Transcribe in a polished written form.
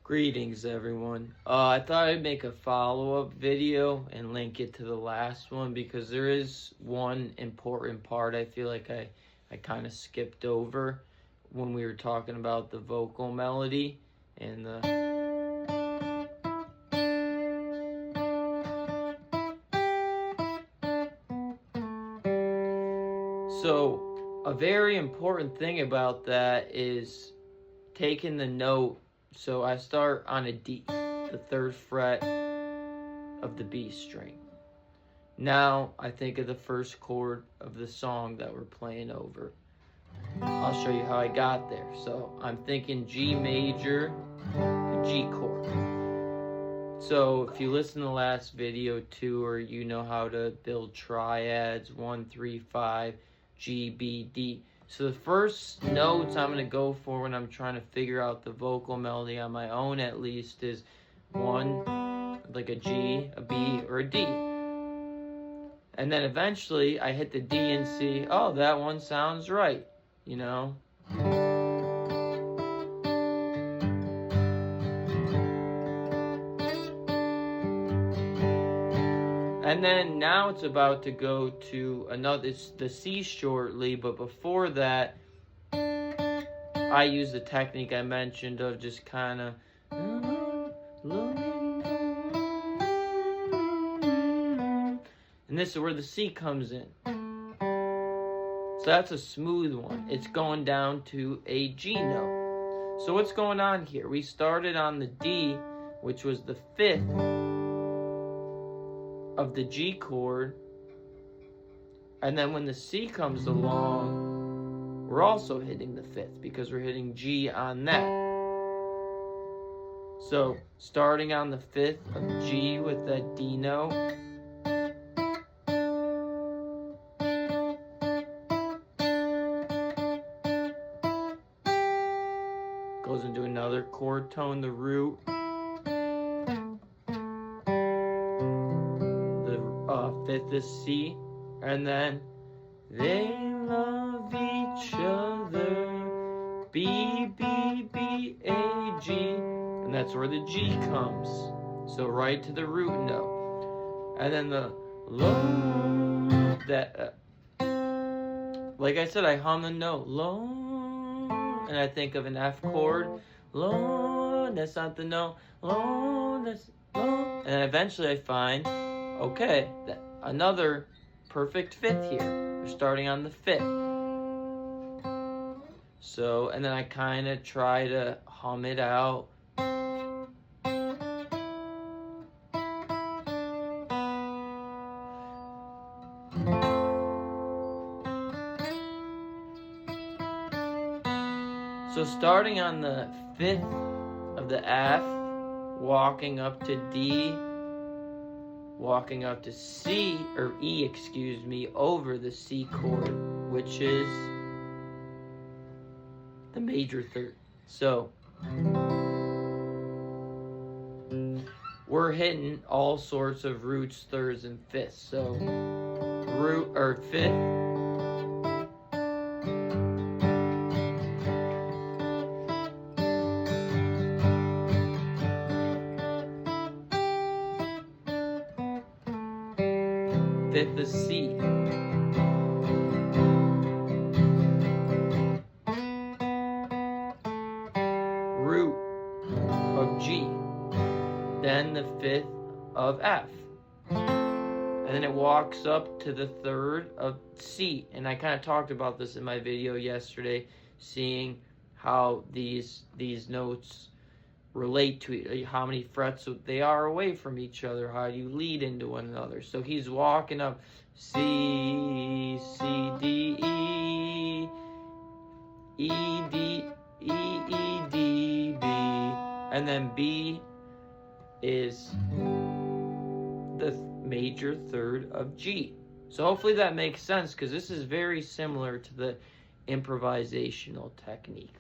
Greetings, everyone. I thought I'd make a follow-up video and link it to the last one because there is one important part I feel like I kind of skipped over when we were talking about the vocal melody and the... So, a very important thing about that is taking the note. So I start on a D, the 3rd fret of the B string. Now I think of the first chord of the song that we're playing over. I'll show you how I got there. So I'm thinking G major, a G chord. So if you listen to the last video too, or you know how to build triads, 1, 3, 5, G, B, D. So the first notes I'm going to go for when I'm trying to figure out the vocal melody on my own at least is 1, like a G, a B, or a D. And then eventually I hit the D and see, oh, that one sounds right, you know? And then now it's about to go to another, it's the C shortly, but before that, I use the technique I mentioned of just kind of, and this is where the C comes in. So that's a smooth one. It's going down to a G note. So what's going on here? We started on the D, which was the 5th of the G chord, and then when the C comes along, we're also hitting the 5th because we're hitting G on that. So starting on the 5th of G with that D note, goes into another chord tone, the root, 5th is C, and then they love each other, B, B, B, A, G, and that's where the G comes. So right to the root note. And then the low, that, like I said, I hum the note, low, and I think of an F chord, low, that's not the note, low, that's low, and eventually I find, okay, another perfect 5th here. We're starting on the 5th. So, and then I kind of try to hum it out. So starting on the 5th of the F, walking up to D, walking up to C, or E, excuse me, over the C chord, which is the major 3rd. So we're hitting all sorts of roots, 3rds, and 5ths. So root, or 5th, the C, root of G, then the 5th of F, and then it walks up to the 3rd of C. And I kind of talked about this in my video yesterday, seeing how these notes relate to how many frets they are away from each other, how you lead into one another. So he's walking up C, C, D, E, E, D, E, E, D, B, and then B is the major 3rd of G. So hopefully that makes sense, because this is very similar to the improvisational technique.